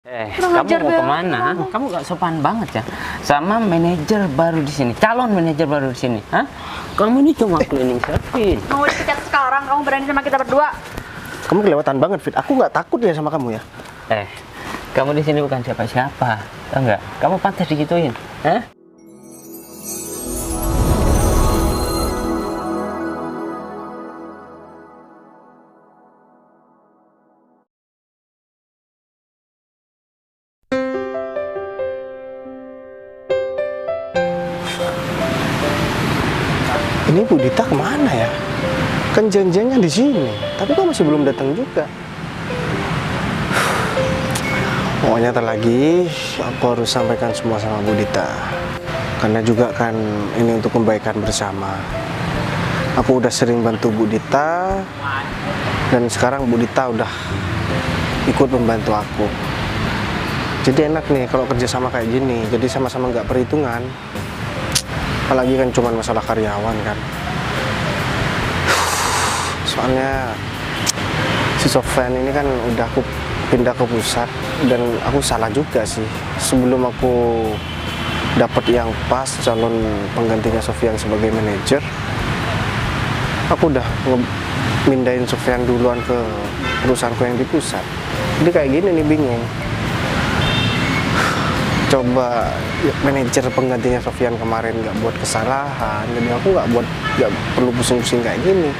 Kamu mau kemana? Kamu gak sopan banget ya sama manajer baru di sini, calon manajer baru di sini. Hah? Kamu ini cuma cleaning service. Mau dipecat sekarang, kamu berani sama kita berdua? Kamu kelewatan banget, Fit. Aku nggak takut ya sama kamu ya. Kamu di sini bukan siapa-siapa, tau nggak? Kamu pantas digituin. Hah? Ini Bu Dita kemana ya? Kan janjiannya di sini, tapi kok masih belum datang juga. Pokoknya ntar lagi aku harus sampaikan semua sama Bu Dita. Karena juga kan ini untuk kebaikan bersama. Aku udah sering bantu Bu Dita, dan sekarang Bu Dita udah ikut membantu aku. Jadi enak nih kalau kerja sama kayak gini, jadi sama-sama nggak perhitungan. Apalagi kan cuma masalah karyawan kan. Soalnya si Sofyan ini kan udah aku pindah ke pusat, dan aku salah juga sih. Sebelum aku dapat yang pas calon penggantinya Sofyan sebagai manajer, aku udah mindahin Sofyan duluan ke perusahaanku yang di pusat. Jadi kayak gini nih, bingung. Coba manajer penggantinya Sofyan kemarin nggak buat kesalahan, jadi aku nggak perlu pusing-pusing kayak gini.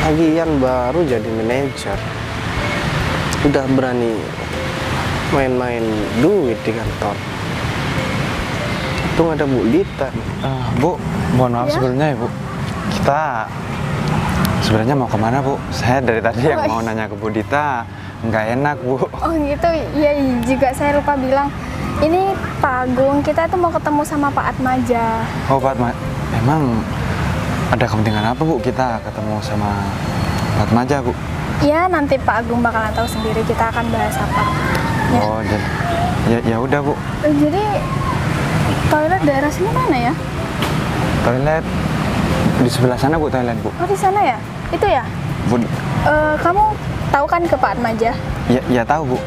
Lagian baru jadi manajer, udah berani main-main duit di kantor. Untung ada Bu Dita. Bu, mohon maaf sebelumnya ya Bu. Kita sebenarnya mau kemana Bu? Saya dari tadi yang mau nanya ke Bu Dita, nggak enak Bu. Oh gitu, ya juga saya lupa bilang. Ini Pak Agung, kita tuh mau ketemu sama Pak Atmaja. Oh Pak Atmaja, emang ada kepentingan apa Bu kita ketemu sama Pak Atmaja Bu? Ya nanti Pak Agung bakalan tahu sendiri kita akan bahas apa. Ya. Oh ya udah Bu. Jadi toilet daerah sini mana ya? Toilet di sebelah sana Bu, toilet Bu. Oh di sana ya? Itu ya? Bu, Kamu tahu kan ke Pak Atmaja? ya tahu Bu.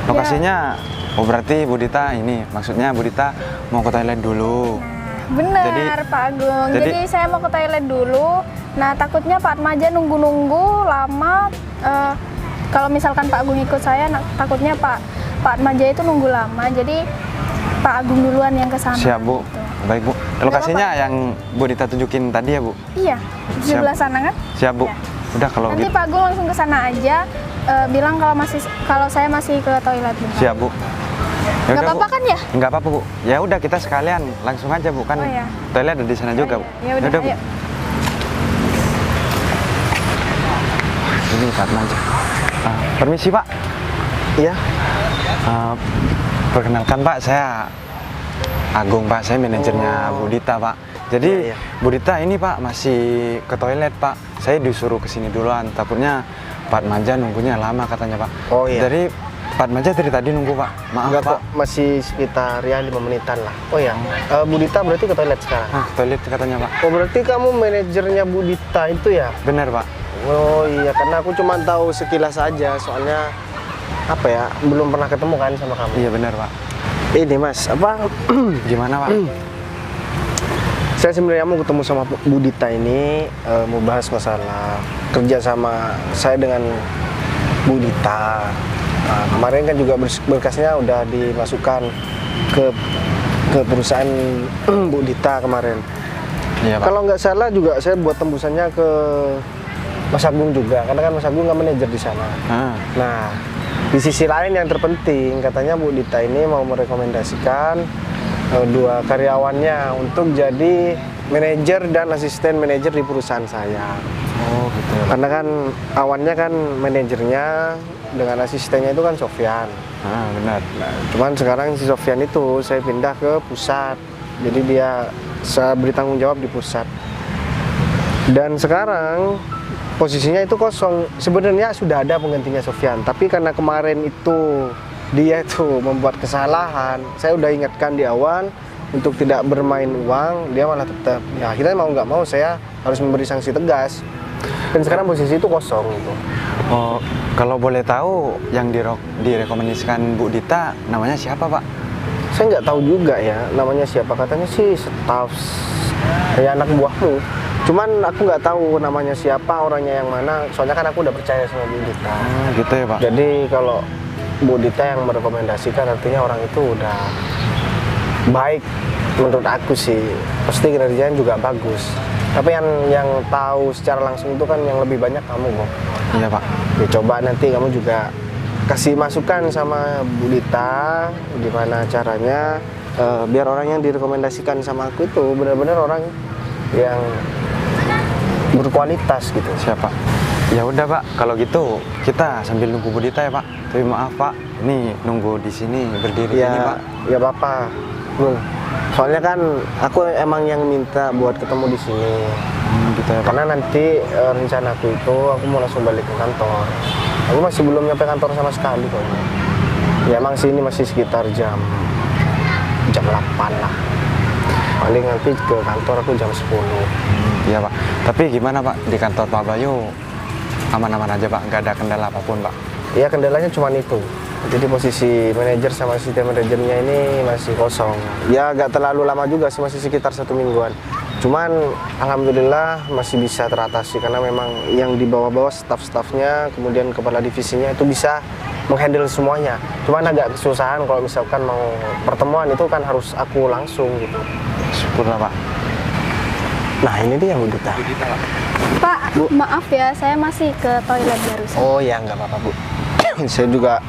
Lokasinya. Oh berarti Bu Dita ini, maksudnya Bu Dita mau ke toilet dulu. Benar Pak Agung, jadi saya mau ke toilet dulu. Nah takutnya Pak Atmaja nunggu-nunggu lama. Kalau misalkan Pak Agung ikut saya, takutnya Pak Atmaja itu nunggu lama. Jadi Pak Agung duluan yang ke sana. Siap Bu, gitu. Baik Bu. Lokasinya yang Bu Dita tunjukin tadi ya Bu? Iya, di sebelah sana kan? Siap Bu. Ya. Udah kalau Nanti gitu. Pak Agung langsung ke sana aja. Bilang kalau saya masih ke toilet. Bentar. Siap Bu. Nggak apa-apa kan ya? Nggak apa-apa Bu. Ya udah kita sekalian langsung aja Bu, kan iya. toilet ada di sana juga Bu. Ya udah Bu. ayo. Ini Pak Atmaja. Permisi Pak. Iya. Perkenalkan Pak, saya Agung Pak, saya manajernya Bu Dita Pak. Jadi Iya. Bu Dita ini Pak masih ke toilet Pak. Saya disuruh kesini duluan, takutnya Pak Atmaja nunggunya lama katanya Pak. Oh iya. Jadi Pak Atmaja dari tadi nunggu Pak. Maaf Enggak Pak. kok, masih sekitar ya 5 menitan lah. Oh ya, Bu Dita berarti ke toilet sekarang. Ke toilet katanya Pak. Oh berarti kamu manajernya Bu Dita itu ya? Benar Pak. Oh iya, karena aku cuma tahu sekilas aja, soalnya apa ya, belum pernah ketemu kan sama kamu. Iya benar Pak. Ini Mas, apa? Gimana Pak? Saya sebenarnya mau ketemu sama Bu Dita ini, mau bahas masalah kerja sama saya dengan Bu Dita. Nah, kemarin kan juga berkasnya udah dimasukkan ke perusahaan Bu Dita kemarin. Iya Pak. Kalau nggak salah juga saya buat tembusannya ke Mas Agung juga, karena kan Mas Agung nggak manajer di sana. Nah, di sisi lain yang terpenting, katanya Bu Dita ini mau merekomendasikan dua karyawannya untuk jadi manajer dan asisten manajer di perusahaan saya. Oh gitu ya. Karena kan awalnya kan manajernya dengan asistennya itu kan Sofyan. Benar. Nah, cuman sekarang si Sofyan itu saya pindah ke pusat. Jadi saya beri tanggung jawab di pusat. Dan sekarang posisinya itu kosong. Sebenarnya sudah ada penggantinya Sofyan, tapi karena kemarin itu dia itu membuat kesalahan, saya udah ingatkan di awal untuk tidak bermain uang, dia malah tetap. Ya akhirnya mau nggak mau saya harus memberi sanksi tegas. Dan sekarang posisi itu kosong gitu. Oh, kalau boleh tahu yang direkomendasikan Bu Dita namanya siapa, Pak? Saya nggak tahu juga ya namanya siapa, katanya sih staf ya anak buahmu. Cuman aku nggak tahu namanya siapa, orangnya yang mana. Soalnya kan aku udah percaya sama Bu Dita. Gitu ya, Pak. Jadi kalau Bu Dita yang merekomendasikan artinya orang itu udah baik menurut aku sih. Pasti kinerjanya juga bagus. Tapi yang tahu secara langsung itu kan yang lebih banyak kamu kok. Iya, Pak. Ya, coba nanti kamu juga kasih masukan sama Bu Dita gimana caranya biar orang yang direkomendasikan sama aku itu benar-benar orang yang berkualitas gitu. Siapa? Ya udah, Pak. Kalau gitu kita sambil nunggu Bu Dita ya, Pak. Tapi maaf, Pak. Ini nunggu di sini berdiri Ya, ini, Pak. ya Bapak. Soalnya kan aku emang yang minta buat ketemu di sini. Gitu ya, Pak. Karena nanti rencanaku itu aku mau langsung balik ke kantor. Aku masih belum nyampe kantor sama sekali kok. Ya emang sih ini masih sekitar jam 8 lah. Paling nanti ke kantor aku jam 10. Iya, Pak. Tapi gimana, Pak? Di kantor Pak Bayu aman-aman aja, Pak? Nggak ada kendala apapun, Pak? Ya kendalanya cuma itu. Jadi posisi manajer sama asisten manajernya ini masih kosong. Ya agak terlalu lama juga sih, masih sekitar 1 mingguan. Cuman alhamdulillah masih bisa teratasi karena memang yang di bawah-bawah staff-staffnya, kemudian kepala divisinya itu bisa menghandle semuanya. Cuman agak kesusahan kalau misalkan mau pertemuan itu kan harus aku langsung gitu. Syukurlah, Pak. Nah ini dia Bu Dita. Pak, maaf ya, saya masih ke toilet barusan. Oh ya nggak apa-apa Bu. Saya juga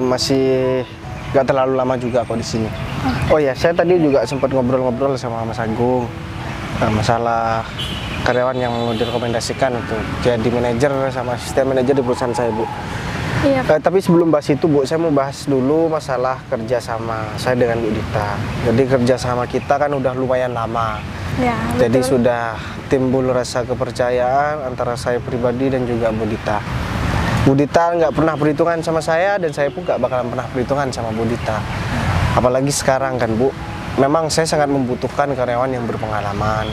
masih nggak terlalu lama juga kok di sini. Oh ya, saya tadi juga sempat ngobrol-ngobrol sama Mas Agung masalah karyawan yang mau direkomendasikan untuk jadi manajer sama asisten manajer di perusahaan saya, Bu. Iya, Tapi sebelum bahas itu, Bu, saya mau bahas dulu masalah kerja sama saya dengan Bu Dita. Jadi kerja sama kita kan udah lumayan lama. ya, Jadi betul. sudah timbul rasa kepercayaan antara saya pribadi dan juga Bu Dita. Bu Dita nggak pernah perhitungan sama saya dan saya pun nggak bakalan pernah perhitungan sama Bu Dita. Apalagi sekarang kan, Bu, memang saya sangat membutuhkan karyawan yang berpengalaman.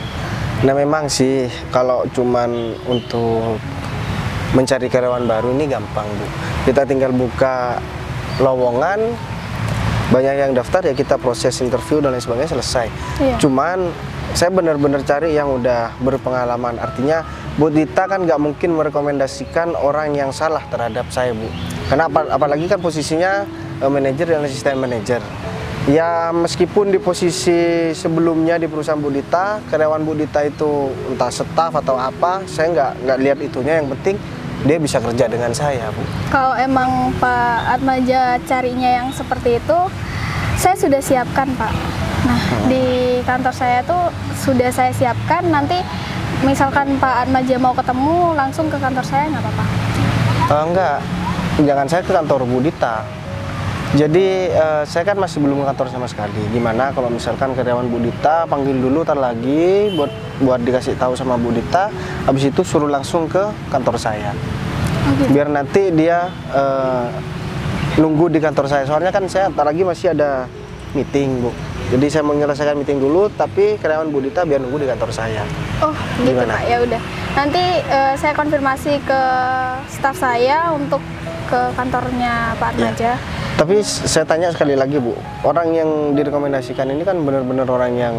Nah memang sih kalau cuman untuk mencari karyawan baru ini gampang, Bu. Kita tinggal buka lowongan, banyak yang daftar ya kita proses interview dan lain sebagainya selesai. Iya. Cuman saya benar-benar cari yang udah berpengalaman. Artinya Bu Dita kan nggak mungkin merekomendasikan orang yang salah terhadap saya, Bu. Karena apalagi kan posisinya manajer dan asisten manajer. Ya meskipun di posisi sebelumnya di perusahaan Bu Dita, karyawan Bu Dita itu entah staf atau apa, saya nggak lihat itunya. Yang penting dia bisa kerja dengan saya, Bu. Kalau emang Pak Atmaja carinya yang seperti itu, saya sudah siapkan, Pak. Nah, di kantor saya tuh sudah saya siapkan. Nanti misalkan Pak Atmaja mau ketemu, langsung ke kantor saya nggak apa-apa? Enggak, jangan saya ke kantor Bu Dita. Jadi saya kan masih belum ke kantor sama sekali. Gimana kalau misalkan karyawan Bu Dita panggil dulu ntar lagi buat dikasih tahu sama Bu Dita, habis itu suruh langsung ke kantor saya. Biar nanti dia nunggu di kantor saya. Soalnya kan saya ntar lagi masih ada meeting, Bu. Jadi saya mau menyelesaikan meeting dulu, tapi karyawan Bu Dita biar nunggu di kantor saya. Oh, gitu, Gimana? Pak. Ya udah. Nanti saya konfirmasi ke staf saya untuk ke kantornya Pak Atmaja. Tapi saya tanya sekali lagi, Bu, orang yang direkomendasikan ini kan benar-benar orang yang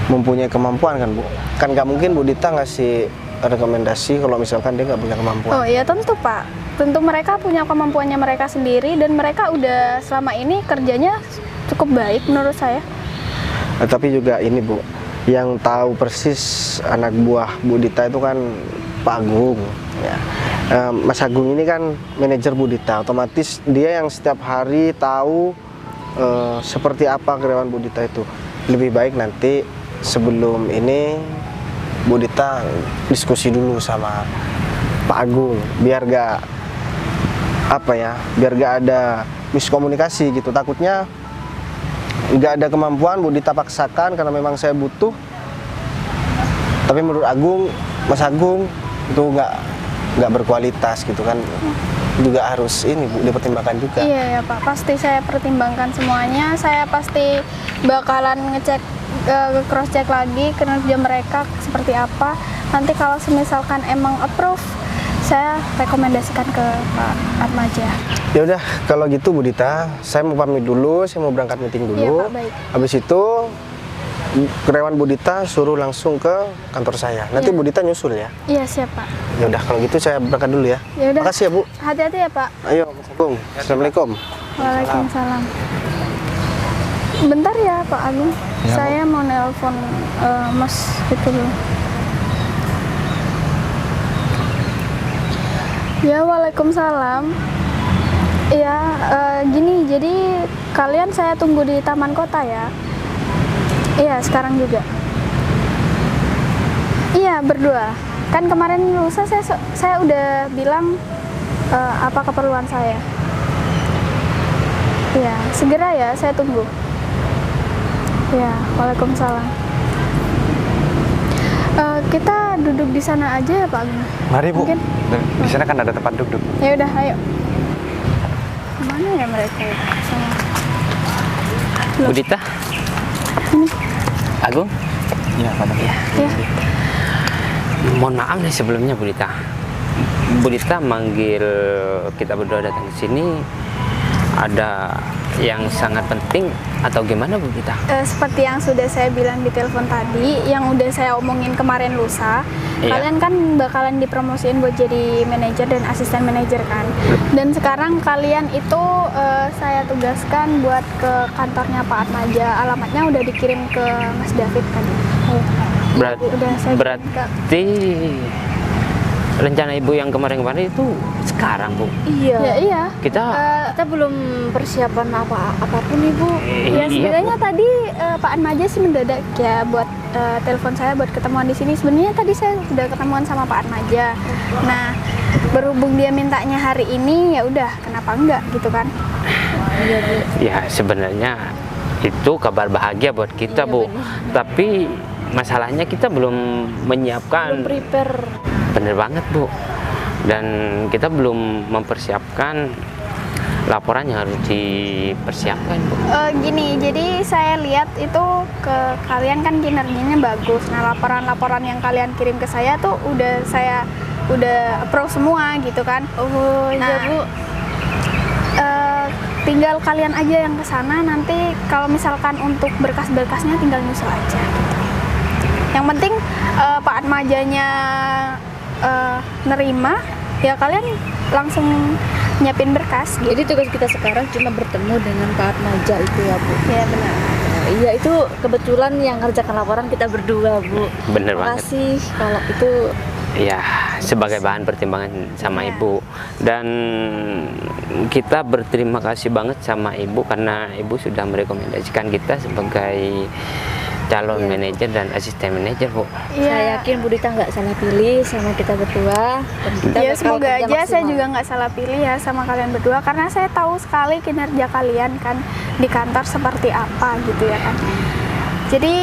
mempunyai kemampuan kan, Bu? Kan nggak mungkin Bu Dita ngasih rekomendasi kalau misalkan dia nggak punya kemampuan. Oh iya, tentu Pak. Tentu mereka punya kemampuannya mereka sendiri dan mereka udah selama ini kerjanya cukup baik menurut saya. Tapi juga ini, Bu, yang tahu persis anak buah Bu Dita itu kan Pak Agung, ya. Mas Agung ini kan manajer Bu Dita, otomatis dia yang setiap hari tahu seperti apa karyawan Bu Dita itu. Lebih baik nanti sebelum ini Bu Dita diskusi dulu sama Pak Agung, biar gak ada miskomunikasi gitu. Takutnya nggak ada kemampuan Bu Dita paksakan karena memang saya butuh, tapi menurut Mas Agung itu nggak berkualitas gitu kan, juga harus ini, Bu, dipertimbangkan juga. Iya ya Pak, pasti saya pertimbangkan semuanya. Saya pasti bakalan ngecek cross check lagi kinerja mereka seperti apa. Nanti kalau misalkan emang approve, saya rekomendasikan ke Pak Atmaja. Ya udah, kalau gitu Bu Dita, saya mau pamit dulu, saya mau berangkat meeting dulu. Iya, Pak, baik. Habis itu karyawan Bu Dita suruh langsung ke kantor saya. Nanti Iya. Bu Dita nyusul ya. Iya, siap Pak. Ya udah, kalau gitu saya berangkat dulu ya. Ya udah. Makasih ya Bu. Hati-hati ya Pak. Ayo, Assalamualaikum. Waalaikumsalam. Bentar ya Pak Agung, Ya, Bu. saya mau nelpon Mas itu dulu. Ya, waalaikumsalam. Ya, gini, jadi kalian saya tunggu di Taman Kota ya. Iya, sekarang juga. Iya, berdua. Kan kemarin lusa saya udah bilang apa keperluan saya. Iya, segera ya, saya tunggu. Ya, waalaikumsalam. Kita duduk di sana aja ya Pak Agung. Mari Bu. Mungkin. Di sana kan ada tempat duduk. Ya udah, ayo. Mana ya mereka ya? Sama. Bu Dita, Agung, Iya, Pak. Ya. mohon maaf nih sebelumnya Bu Dita. Bu Dita manggil kita berdua datang ke sini, ada yang sangat penting atau gimana Bu Dita? Seperti yang sudah saya bilang di telepon tadi, yang udah saya omongin kemarin lusa, Iya. kalian kan bakalan dipromosiin buat jadi manajer dan asisten manajer kan. Dan sekarang kalian itu saya tugaskan buat ke kantornya Pak Atmaja. Alamatnya udah dikirim ke Mas David kan. Udah saya kirim ke- Berarti rencana Ibu yang kemarin-kemarin itu sekarang Bu? Iya. Ya, iya. Kita Kita belum persiapan apapun Ibu. Ya iya, sebenarnya tadi Pak Atmaja sih mendadak ya buat telepon saya buat ketemuan di sini. Sebenarnya tadi saya sudah ketemuan sama Pak Atmaja. Nah, berhubung dia mintanya hari ini, ya udah kenapa enggak gitu kan? Iya Bu. ya sebenarnya itu kabar bahagia buat kita Iya, Bu. benar. Tapi masalahnya kita belum menyiapkan. Belum prepare. Bener banget Bu. Dan kita belum mempersiapkan laporan yang harus dipersiapkan Bu. Gini, jadi saya lihat itu ke kalian kan kinerjanya bagus. Nah, laporan-laporan yang kalian kirim ke saya tuh saya udah approve semua gitu kan. Oh iya Nah, Bu. Tinggal kalian aja yang ke sana, nanti kalau misalkan untuk berkas-berkasnya tinggal nyusul aja gitu. Yang penting Pak Atmajanya nerima, ya kalian langsung nyiapin berkas gitu. Jadi tugas kita sekarang cuma bertemu dengan Pak Atmaja itu ya Bu. Ya benar. Iya itu kebetulan yang ngerjakan laporan kita berdua Bu. Bener banget. Makasih kalau itu. Ya, sebagai bahan pertimbangan sama Iya. Ibu. Dan kita berterima kasih banget sama Ibu karena Ibu sudah merekomendasikan kita sebagai calon Iya. manajer dan asisten manajer Bu. Iya. Saya yakin Bu Dita nggak salah pilih sama kita berdua. Dan kita Ya bakal semoga kerja aja saya maksimal. juga nggak salah pilih ya sama kalian berdua, karena saya tahu sekali kinerja kalian kan di kantor seperti apa gitu ya kan. Jadi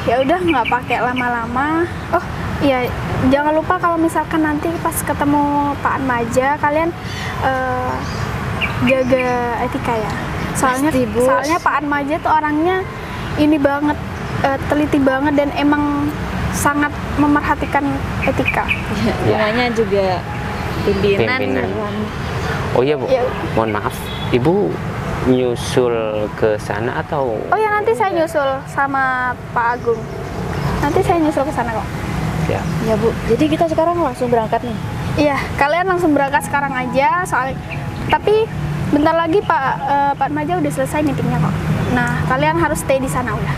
ya udah nggak pakai lama-lama. Oh iya, jangan lupa kalau misalkan nanti pas ketemu Pak Atmaja kalian jaga etika ya. Soalnya Pasti, Bos. soalnya Pak Atmaja tuh orangnya ini banget, teliti banget dan emang sangat memerhatikan etika. Ya. Namanya juga pimpinan. Pimpinan. Kan. Oh iya Bu, Ya. mohon maaf. Ibu nyusul ke sana atau? Oh ya, nanti saya nyusul sama Pak Agung. Nanti saya nyusul ke sana kok. Ya. Ya Bu. Jadi kita sekarang langsung berangkat nih. Iya, kalian langsung berangkat sekarang aja tapi bentar lagi Pak Atmaja udah selesai meetingnya kok. Nah, kalian harus stay di sana udah.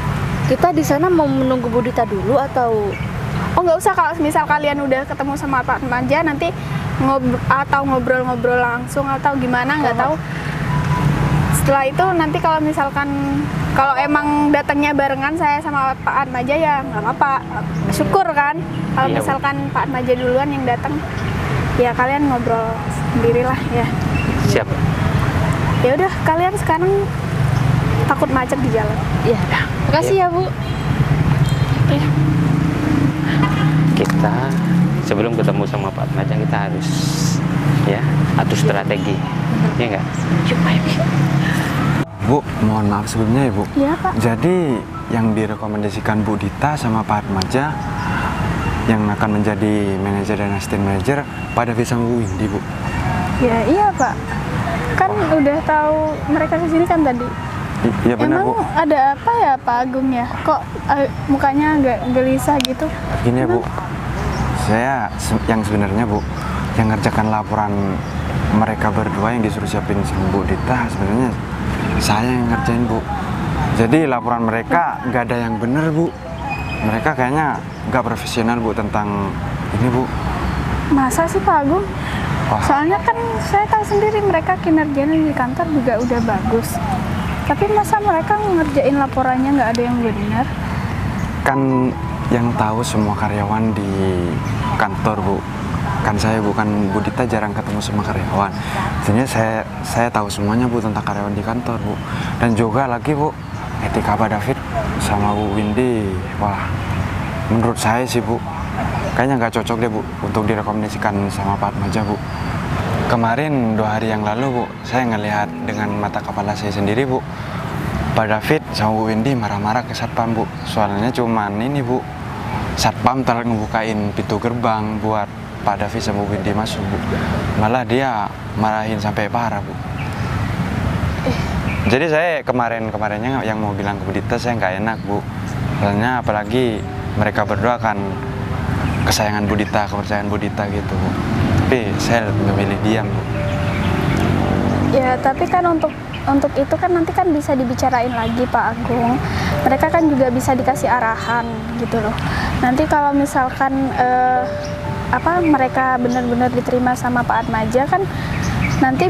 Kita di sana mau menunggu Bu Dita dulu atau Oh nggak usah, kalau misal kalian udah ketemu sama Pak Atmaja nanti ngobrol-ngobrol langsung atau gimana nggak tahu. Setelah itu nanti kalau misalkan kalau emang datangnya barengan saya sama Pak Atmaja ya nggak apa-apa, syukur kan. Kalau Iya, Bu. misalkan Pak Atmaja duluan yang datang, ya kalian ngobrol sendirilah ya. Siap. Ya udah, kalian sekarang takut macet di jalan. ya? Makasih ya Bu. Kita sebelum ketemu sama Pak Atmaja kita harus ya atur strategi. Ya enggak? Bu, mohon maaf sebelumnya ya Bu. Iya Pak. Jadi yang direkomendasikan Bu Dita sama Pak Atmaja yang akan menjadi manajer dan assistant manager pada David sama Bu Windy Bu. Ya iya Pak. Kan udah tahu mereka kesini kan tadi. Iya benar Bu. Emang ada apa ya Pak Agung ya? Kok mukanya agak gelisah gitu? Gini ya Bu, saya yang sebenarnya Bu, yang ngerjakan laporan mereka berdua yang disuruh siapin sama Bu Dita, sebenarnya saya yang ngerjain Bu. Jadi laporan mereka nggak ada yang bener Bu. Mereka kayaknya nggak profesional Bu tentang ini Bu. Masa sih Pak Agung? Wah. Soalnya kan saya tahu sendiri mereka kinerjanya di kantor juga udah bagus. Tapi masa mereka ngerjain laporannya nggak ada yang benar? Kan yang tahu semua karyawan di kantor Bu. Kan saya bukan Bu Dita, jarang ketemu sama karyawan. Sebenarnya saya tahu semuanya Bu tentang karyawan di kantor Bu. Dan juga lagi Bu, etika Pak David sama Bu Windy, wah menurut saya sih Bu, kayaknya nggak cocok deh Bu untuk direkomendasikan sama Pak Atmaja Bu. Kemarin 2 hari yang lalu Bu, saya ngelihat dengan mata kepala saya sendiri Bu, Pak David sama Bu Windy marah-marah ke satpam Bu. Soalnya cuman ini Bu, satpam telah ngebukain pintu gerbang buat Pak David sama Bu Windy masuk Bu. Malah dia marahin sampai parah Bu. Jadi saya kemarinnya yang mau bilang ke Bu Dita saya nggak enak Bu. Soalnya apalagi mereka berdua kan kesayangan Bu Dita, kepercayaan Bu Dita gitu Bu. Tapi saya memilih diam Bu. Ya tapi kan untuk itu kan nanti kan bisa dibicarain lagi Pak Agung. Mereka kan juga bisa dikasih arahan gitu loh. Nanti kalau misalkan mereka benar-benar diterima sama Pak Atmaja kan nanti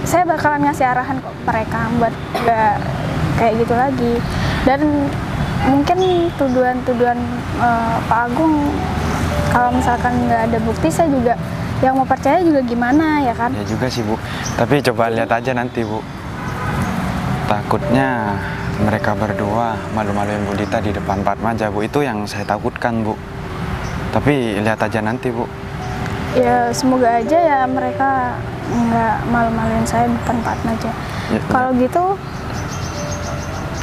saya bakalan ngasih arahan ke mereka buat nggak kayak gitu lagi. Dan mungkin tuduhan Pak Agung kalau misalkan nggak ada bukti, saya juga yang mau percaya juga gimana ya kan? Ya juga sih Bu, tapi coba lihat aja nanti Bu. Takutnya mereka berdua malu-maluin Bu Dita di depan Pak Atmaja Bu, itu yang saya takutkan Bu. Tapi lihat aja nanti Bu. Ya semoga aja ya mereka nggak malu-maluin saya depan Pak Atmaja. Ya, kalau gitu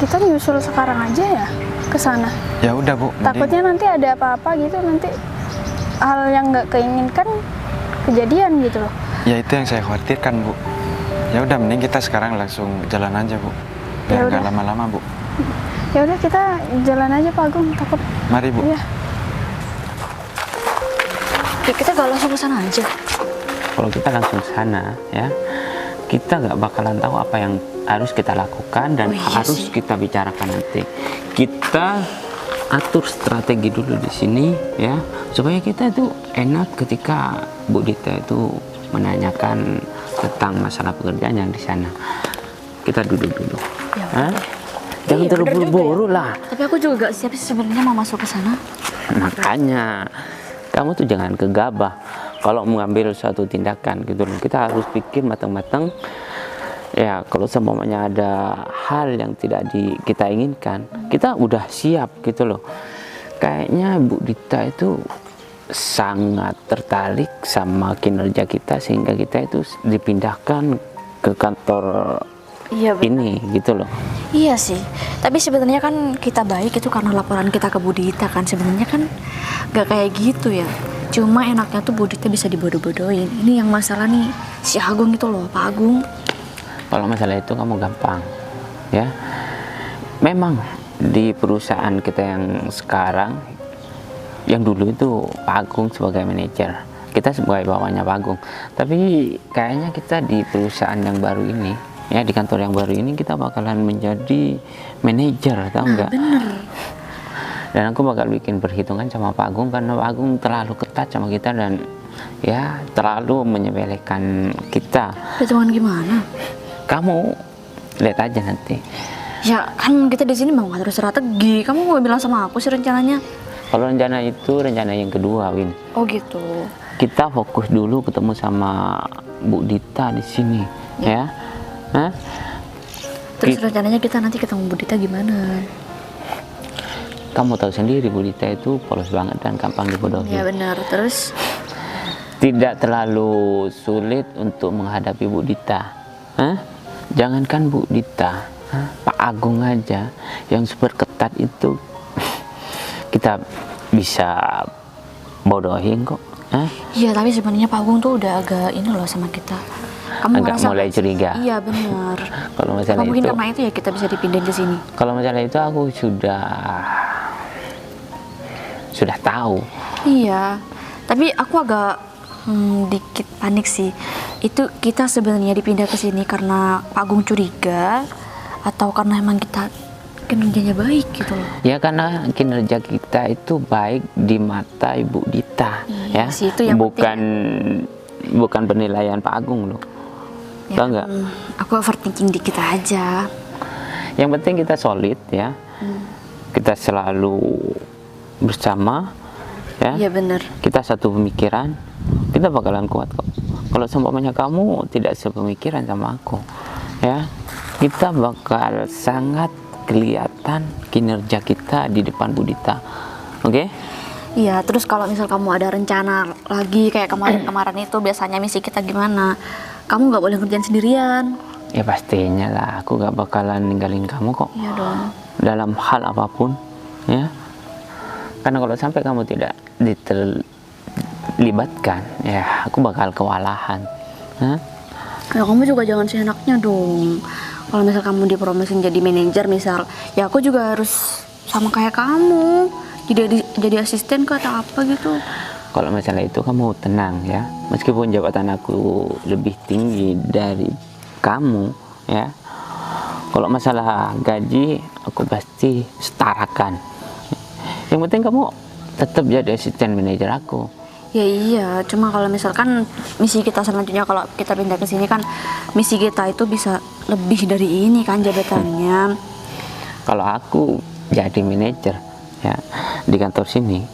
kita nyusul sekarang aja ya ke sana. ya udah Bu. Takutnya nanti ada apa-apa gitu, nanti hal yang nggak keinginkan kejadian gitu loh. Ya itu yang saya khawatirkan Bu. Ya udah mending kita sekarang langsung jalan aja Bu. Biar nggak lama-lama Bu. Ya udah kita jalan aja Pak Agung, takut. Mari Bu. Iya. Ya, kita gak langsung ke sana aja. Kalau kita langsung ke sana ya, kita nggak bakalan tahu apa yang harus kita lakukan dan harus kita bicarakan nanti. Kita atur strategi dulu di sini ya, supaya kita itu enak ketika Bu Dita itu menanyakan tentang masalah pekerjaan yang di sana. Kita duduk dulu. Ya, jangan iya, terburu-buru lah. Tapi aku juga gak siap sih sebenarnya mau masuk ke sana. Makanya kamu tuh jangan gegabah kalau mengambil suatu tindakan gitu loh. Kita harus pikir matang-matang. Ya kalau semuanya ada hal yang tidak kita inginkan, kita udah siap gitu loh. Kayaknya Bu Dita itu sangat tertarik sama kinerja kita sehingga kita itu dipindahkan ke kantor ini gitu loh. Iya sih, tapi sebenarnya kan kita baik itu karena laporan kita ke Bu Dita kan. Sebenarnya kan gak kayak gitu ya. Cuma enaknya tuh Bu Dita bisa dibodoh-bodohin. Ini yang masalah nih si Agung itu loh, Pak Agung. Kalau masalah itu kamu gampang ya. Memang di perusahaan kita yang sekarang, yang dulu itu Pak Agung sebagai manajer, kita sebagai bawahnya Pak Agung. Tapi kayaknya kita di perusahaan yang baru ini ya, di kantor yang baru ini kita bakalan menjadi manajer, tahu nggak? Bener. Dan aku bakal bikin perhitungan sama Pak Agung karena Pak Agung terlalu ketat sama kita dan ya terlalu menyepelekan kita. Perhitungan gimana? Kamu lihat aja nanti. Ya kan kita di sini mau ngatur strategi. Kamu mau bilang sama aku sih rencananya? Kalau rencana itu rencana yang kedua, Win. Oh gitu. Kita fokus dulu ketemu sama Bu Dita di sini, ya. Hah? Terus rencananya kita nanti ketemu Bu Dita gimana? Kamu tahu sendiri Bu Dita itu polos banget dan gampang dibodohi. Ya benar. Terus tidak terlalu sulit untuk menghadapi Bu Dita. Hah? Jangankan Bu Dita, Pak Agung aja yang super ketat itu kita bisa bodohin kok. Iya, tapi sebenarnya Pak Agung tuh udah agak ini loh sama kita. Kamu Agak ngerasa mulai nggak sih? curiga. Iya benar. Kalau masalah Apa mungkin itu, karena itu ya kita bisa dipindahin ke sini. kalau masalah itu aku sudah tahu. Iya, tapi aku agak dikit panik sih. Itu kita sebenarnya dipindah ke sini karena Pak Agung curiga atau karena emang kita kinerjanya baik gitu loh. Ya karena kinerja kita itu baik di mata Ibu Dita, Iya ya, sih, itu yang bukan penilaian Pak Agung loh. Ya, Tahu nggak? aku overthinking dikit aja. Yang penting kita solid ya, kita selalu bersama, ya. Iya bener. Kita satu pemikiran, kita bakalan kuat kok. Kalau seumpamanya kamu tidak sepemikiran sama aku, ya, kita bakal sangat kelihatan kinerja kita di depan Bu Dita. Oke? Iya, terus kalau misal kamu ada rencana lagi kayak kemarin-kemarin itu biasanya misi kita gimana? Kamu nggak boleh ngerjain sendirian. Ya pastinya lah, aku gak bakalan ninggalin kamu kok. Iya dong. Dalam hal apapun, ya. Karena kalau sampai kamu tidak diterlibatkan, ya aku bakal kewalahan. Hah? Ya kamu juga jangan seenaknya dong. Kalau misal kamu dipromosin jadi manajer misal, ya aku juga harus sama kayak kamu. Jadi asisten kah atau apa gitu. Kalau masalah itu kamu tenang ya. Meskipun jabatan aku lebih tinggi dari kamu, ya. Kalau masalah gaji, aku pasti setarakan. Yang penting kamu tetap jadi asisten manajer aku. Ya iya, cuma kalau misalkan misi kita selanjutnya kalau kita pindah ke sini kan misi kita itu bisa lebih dari ini kan jabatannya. Kalau aku jadi manajer ya di kantor sini,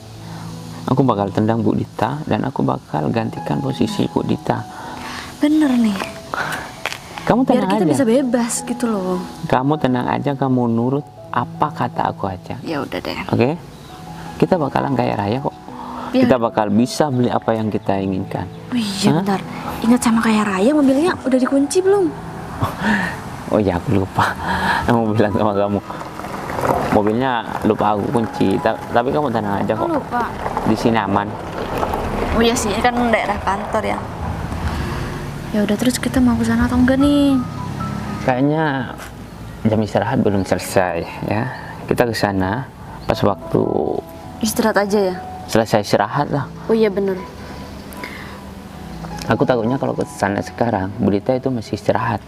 aku bakal tendang Bu Dita dan aku bakal gantikan posisi Bu Dita. Bener nih. Kamu Biar tenang kita aja. bisa bebas gitu loh. Kamu tenang aja, kamu nurut apa kata aku aja. Ya udah deh. Oke? Kita bakalan kaya raya kok. Ya. Kita bakal bisa beli apa yang kita inginkan. Oh iya Hah? bentar. Ingat sama kaya raya mobilnya udah dikunci belum? Oh ya, aku lupa. Aku bilang sama kamu. Mobilnya lupa aku kunci. Tapi kamu tenang aja Aku kok. lupa. Di sini aman. Oh iya sih, ini kan daerah kantor ya. Ya udah terus kita mau ke sana atau enggak nih? Kayaknya jam istirahat belum selesai ya. Kita ke sana pas waktu Istirahat aja ya. selesai istirahat lah. Oh iya bener. Aku takutnya kalau ke sana sekarang, Bu Dita itu masih istirahat.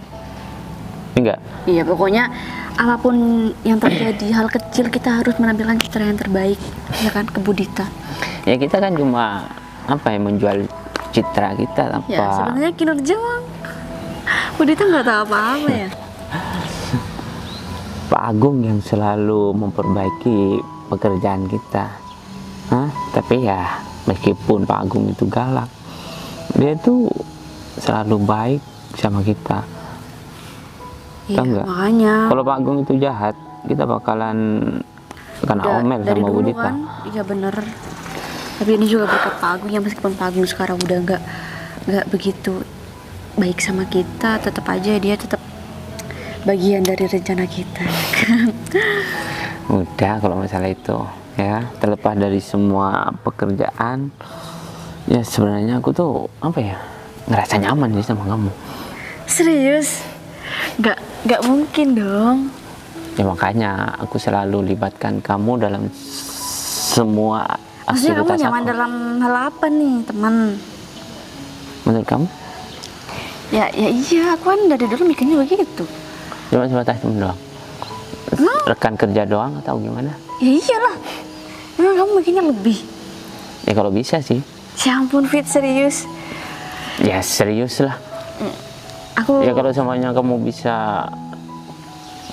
Enggak? Iya pokoknya apapun yang terjadi hal kecil kita harus menampilkan citra yang terbaik ya kan ke Bu Dita. Ya kita kan cuma apa ya, menjual citra kita tanpa Ya sebenarnya kinerja mah Bu Dita nggak tahu apa-apa ya. Pak Agung yang selalu memperbaiki pekerjaan kita. Tapi ya meskipun Pak Agung itu galak, dia itu selalu baik sama kita. Iya Tahu nggak? makanya. Kalau Pak Agung itu jahat, kita bakalan kena omel dari sama Bu dulu Dita. kan, iya bener. Tapi ini juga berkat Pak Agung ya, meskipun Pak Agung sekarang udah nggak begitu baik sama kita, tetap aja dia tetap bagian dari rencana kita. Udah kalau masalah itu ya, terlepas dari semua pekerjaan, ya sebenarnya aku tuh apa ya, ngerasa nyaman sih sama kamu. Serius? Nggak mungkin dong. Ya makanya aku selalu libatkan kamu dalam semua Maksudnya kamu aktivitas nyaman aku. dalam hal apa nih teman? Menurut kamu? Ya iya, aku kan dari dulu mikirnya begitu. Cuma sebatas temen doang? Rekan kerja doang atau gimana? Ya iyalah. Emang kamu mikirnya lebih? Ya kalau bisa sih. Ya ampun Fit, serius. Ya serius lah. Aku Ya kalau semuanya kamu bisa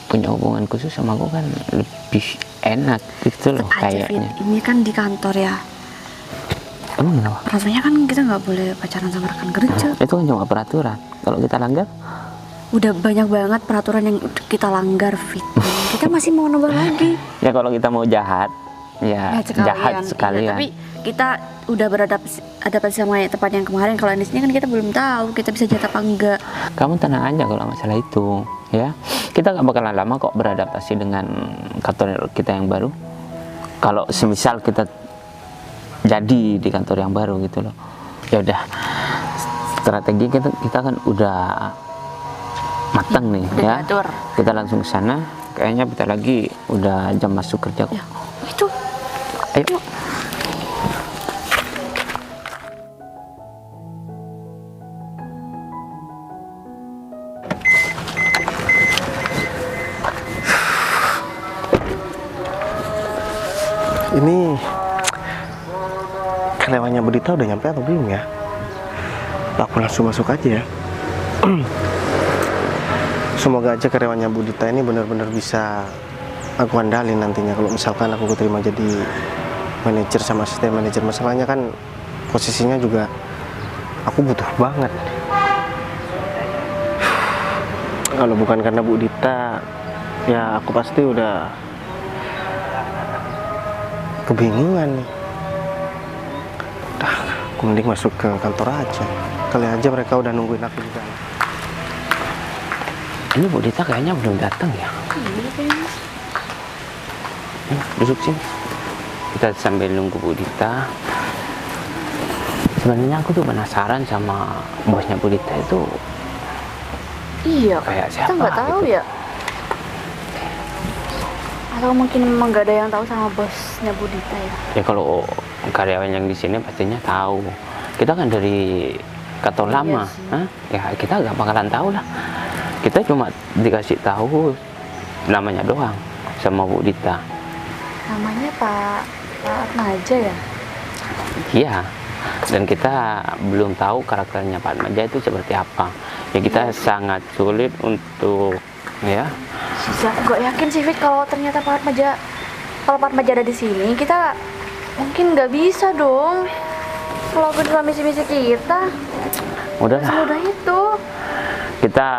punya hubungan khusus sama aku kan lebih enak gitu loh aja Fit, kayaknya. ini kan di kantor ya. Emang kenapa? Rasanya kan kita nggak boleh pacaran sama rekan kerja. Itu kan cuma peraturan. Kalau kita langgar, Udah banyak banget peraturan yang kita langgar Fit. Kita masih mau nambah lagi. ya kalau kita mau jahat, ya Ya, sekalian. jahat Iya, sekalian. tapi kita udah beradaptasi sama tempat yang kemarin. Kalau di sini kan kita belum tahu kita bisa jatuh apa enggak. Kamu tenang aja kalau masalah itu, ya. Kita nggak bakalan lama kok beradaptasi dengan kantor kita yang baru. Kalau semisal kita jadi di kantor yang baru gitu loh, ya udah. Strategi kita kan udah matang nih, ya. Diatur. Kita langsung ke sana. Kayaknya bentar lagi udah jam masuk kerja kok. Ya, itu. Ayo. Ini karyawannya Budita udah nyampe atau belum ya? Aku langsung masuk aja ya. Semoga aja karyawannya Budita ini benar-benar bisa aku andalin nantinya kalau misalkan aku keterima jadi manajer sama asisten manajer. Masalahnya kan posisinya juga aku butuh banget. Kalau bukan karena Budita, ya aku pasti udah kebingungan nih. Udah, aku mending masuk ke kantor aja. Kali aja mereka udah nungguin aku di dalam. Ini Bu Dita kayaknya belum datang ya. Duduk sini. Kita sambil nunggu Bu Dita. Sebenarnya aku tuh penasaran sama bosnya Bu Dita itu. Iya, Kayak kita siapa nggak tahu gitu. ya. Atau mungkin memang nggak ada yang tahu sama bosnya Budita ya. Ya kalau karyawan yang di sini pastinya tahu. Kita kan dari kantor lama, sih. hah? Ya kita nggak bakalan tahu lah. Kita cuma dikasih tahu namanya doang sama Bu Dita. Namanya Pak Atmaja ya. Iya. Dan kita belum tahu karakternya Pak Atmaja itu seperti apa. Ya kita sangat sulit untuk ya. Sisi aku gak yakin sih Fit kalau ternyata Pak Atmaja ada di sini, kita mungkin nggak bisa dong ngelakuin sama misi-misi kita. Udahlah, Semudah itu. kita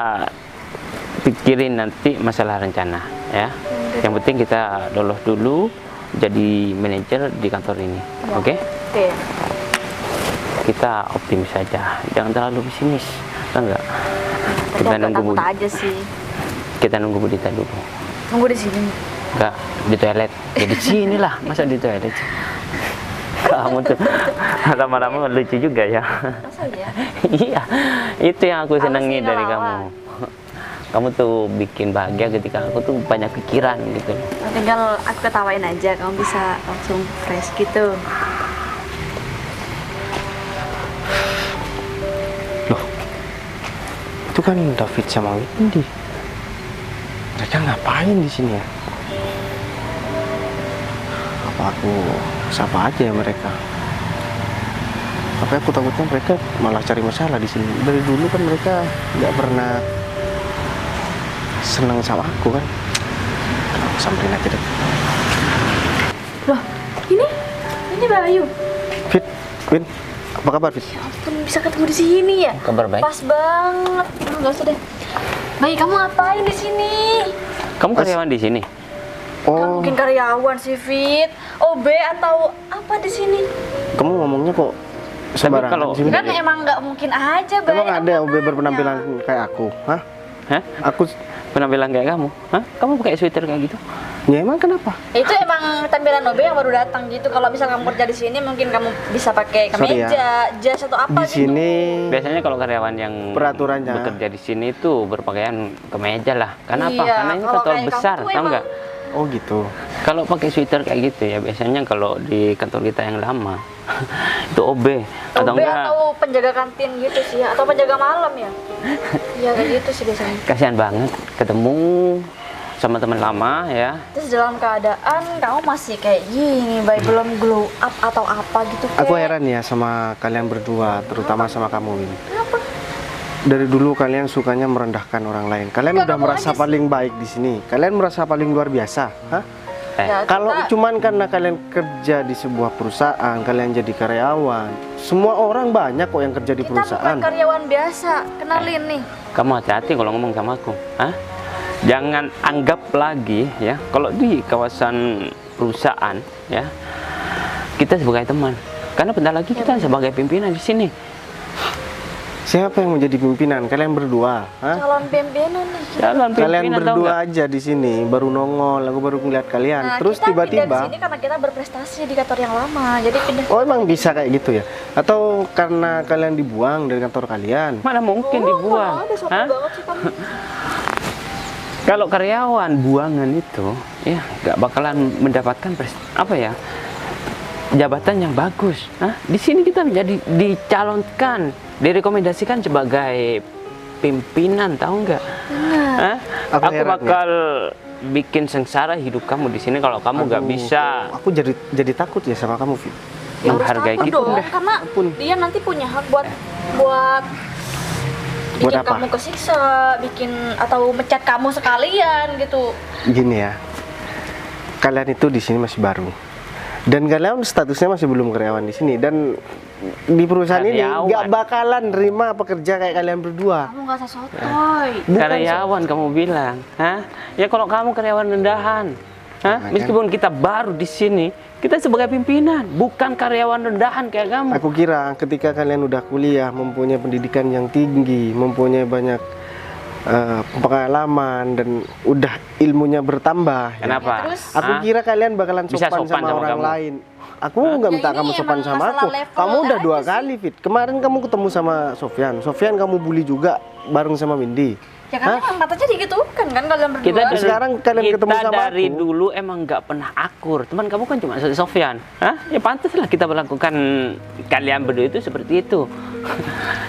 pikirin nanti masalah rencana ya. Yang penting kita lolos dulu jadi manajer di kantor ini. Oke? Oke. Kita optimis saja, jangan terlalu pesimis, enggak? Tapi Kita agak nunggu takut Bu, aja sih. kita nunggu Bu Dita dulu. Nunggu di sini. Enggak di toilet, ya di sini lah, masa di toilet sih? Kamu tuh lama-lama lucu juga ya. Masa ya? Iya, itu yang aku senangi sih dari ngelawan. kamu. Kamu tuh bikin bahagia ketika aku tuh banyak pikiran gitu. Tinggal aku ketawain aja, kamu bisa langsung fresh gitu. Loh, itu kan David sama Windy. Mereka ngapain di sini ya? Apa aku sapa aja ya mereka? Tapi aku takutnya mereka malah cari masalah di sini. Dari dulu kan mereka nggak pernah senang sama aku kan. Aku samperin aja deh. Loh, ini Bayu. Fit, Win, apa kabar Fit? Ya ampun, bisa ketemu di sini ya? Kabar baik? Pas banget. Enggak usah deh. Bayi, kamu ngapain di sini? Kamu karyawan di sini? Kamu Oh, mungkin karyawan sih, Fit. OB atau apa di sini? kamu ngomongnya kok sembarangan kalau- di sini? Kan emang nggak mungkin aja, Bayi. Emang ada OB berpenampilan kayak aku? Hah? Hah? Aku, Penampilan kayak kamu? Hah? Kamu pakai sweater kayak gitu? ya emang kenapa? Itu emang tampilan OB yang baru datang gitu. Kalau bisa kamu kerja di sini, mungkin kamu bisa pakai Sorry kemeja, jas atau apa Di gitu. sini Biasanya kalau karyawan yang Peraturannya. bekerja di sini tuh berpakaian kemeja lah. Karena apa? Iya, Karena ini kalau kantor kayak besar, kamu tau emang- nggak? Oh gitu. Kalau pakai sweater kayak gitu ya biasanya kalau di kantor kita yang lama itu OB atau OB enggak atau penjaga kantin gitu sih, atau penjaga malam ya. Iya kayak gitu sih biasanya. kasihan banget ketemu sama teman lama ya. Terus dalam keadaan kamu masih kayak gini, baik belum glow up atau apa gitu. Aku kayak. heran ya sama kalian berdua, terutama sama kamu Win. Dari dulu kalian sukanya merendahkan orang lain. Kalian Enggak, udah kamu merasa aja sih. paling baik di sini. Kalian merasa paling luar biasa, hah? Ya, Kalau kita- cuman karena kalian kerja di sebuah perusahaan, kalian jadi karyawan. Semua orang banyak kok yang kerja di kita perusahaan. bukan karyawan biasa, kenalin nih. Kamu hati-hati kalau ngomong sama aku. Hah? Jangan anggap lagi ya kalau di kawasan perusahaan ya kita sebagai teman. Karena bentar lagi kita sebagai pimpinan di sini. Siapa yang menjadi pimpinan? Kalian berdua? Hah? Calon pimpinan nih. Calon Kalian pimpinan tahu berdua nggak? aja di sini, baru nongol, aku baru ngeliat kalian. Nah, Terus kita pindah tiba-tiba, di sini karena kita berprestasi di kantor yang lama. Jadi pindah. oh emang bisa kayak gitu ya? Atau karena kalian dibuang dari kantor kalian? Mana mungkin dibuang? Ada sopan Hah? banget sih kamu. Kalau karyawan buangan itu, ya nggak bakalan mendapatkan jabatan yang bagus. Hah? Di sini kita menjadi dicalonkan, direkomendasikan sebagai pimpinan, tahu nggak? Hah? Aku Aku heran, bakal bikin sengsara hidup kamu di sini kalau kamu nggak Aduh, bisa Aku jadi takut ya sama kamu, Fit. Ya harus menghargai takut kita. dong, karena Ampun. dia nanti punya hak buat bikin Buat apa? kamu kesiksa, bikin atau mecat kamu sekalian gitu. Gini ya, kalian itu di sini masih baru. Dan kalian statusnya masih belum karyawan di sini, dan di perusahaan ini Karyawan. nggak bakalan nerima pekerja kayak kalian berdua. Kamu nggak usah sotoy. karyawan kamu bilang. Hah? Ya kalau kamu karyawan rendahan. Hah? Nah, Meskipun kita baru di sini, kita sebagai pimpinan, bukan karyawan rendahan kayak kamu. Aku kira ketika kalian udah kuliah, mempunyai pendidikan yang tinggi, mempunyai banyak pengalaman, dan udah ilmunya bertambah. Ya. Kenapa? terus? Aku Hah? kira kalian bakalan Bisa sopan, sopan sama sama orang kamu. lain. Aku nggak Ya minta ini kamu sopan emang sama masalah aku. level Kamu udah aja dua sih. kali, Fit. Kemarin kamu ketemu sama Sofyan. Sofyan kamu bully juga bareng sama Windy. Ya kan emang katanya digitukan kan kalian berdua. Kita Sekarang kalian ketemu sama dari aku. dulu emang nggak pernah akur. Teman kamu kan cuma Sofyan. Hah? Ya pantaslah kita melakukan kalian berdua itu seperti itu.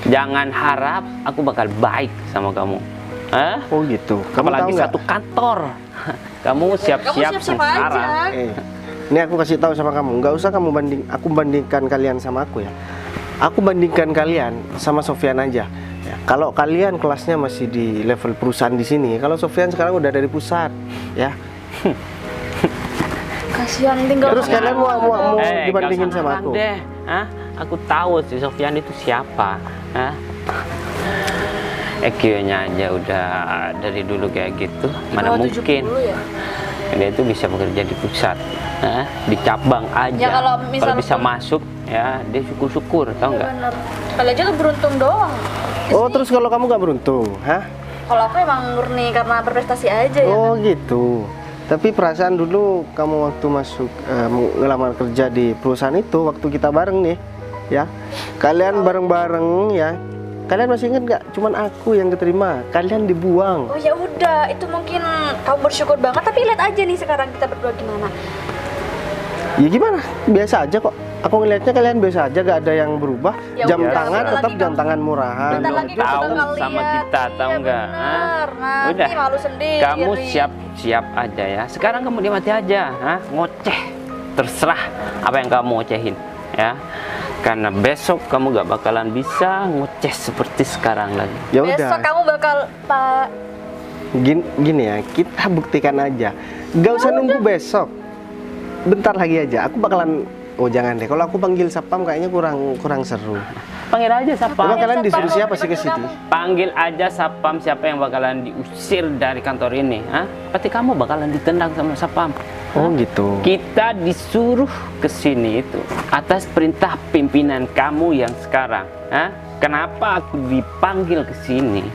Jangan harap aku bakal baik sama kamu. Hah? Oh gitu. Kamu Apalagi tahu nggak? satu kantor. Kamu siap-siap Kamu siap-siap aja. sengsara. Ini aku kasih tahu sama kamu. Nggak usah kamu aku bandingkan kalian sama aku ya. Aku bandingkan kalian sama Sofyan aja. Ya, kalau kalian kelasnya masih di level perusahaan di sini, kalau Sofyan sekarang udah dari pusat, ya. Kasihan tinggal. Terus kalian mau dibandingin nggak usah sama ngarang aku? deh. Hah? Aku tahu si Sofyan itu siapa. Hah? EQ-nya aja udah dari dulu kayak gitu. Mana Oh, mungkin 70 ya? dia itu bisa bekerja di pusat. Hah? Di cabang aja. Ya, kalau misal bisa pun- masuk, ya dia syukur-syukur, tau nggak? Bener. Kalian aja tuh beruntung doang. Oh, terus kalau kamu nggak beruntung, hah? Kalau aku emang murni karena berprestasi aja ya. Oh gitu. Tapi perasaan dulu kamu waktu masuk ngelamar kerja di perusahaan itu, waktu kita bareng nih, ya. Kalian bareng-bareng ya. Kalian masih ingat nggak? Cuman aku yang keterima, kalian dibuang. Oh ya udah, itu mungkin kamu bersyukur banget. Tapi lihat aja nih sekarang kita berdua gimana. Ya gimana? Biasa aja kok. Aku ngelihatnya kalian biasa aja, gak ada yang berubah. Ya Jam udah, tangan bentar tetap lagi jam kamu- tangan murahan. Bentar lagi kamu tahu bakal sama lihat. kita, tahu Iya, nggak? bener. Hah? Nanti Udah. malu sendiri. Kamu siap-siap aja ya. Sekarang kamu diamati aja, hah? Ngoceh. Terserah apa yang kamu ngocehin, ya. Karena besok kamu gak bakalan bisa ngoceh seperti sekarang lagi. Ya Besok udah. kamu bakal Pak. Gini ya, kita buktikan aja. Gak usah nunggu besok. Bentar lagi aja. Aku bakalan. Oh jangan deh. Kalau aku panggil Sapam kayaknya kurang seru. Panggil aja Sapam. Emang kalian disuruh Sapam, siapa sih ke dipanggil sini? kamu. Panggil aja Sapam, siapa yang bakalan diusir dari kantor ini, hah? Berarti kamu bakalan ditendang sama Sapam. Oh gitu. Kita disuruh ke sini itu atas perintah pimpinan kamu yang sekarang. Hah? Kenapa aku dipanggil ke sini?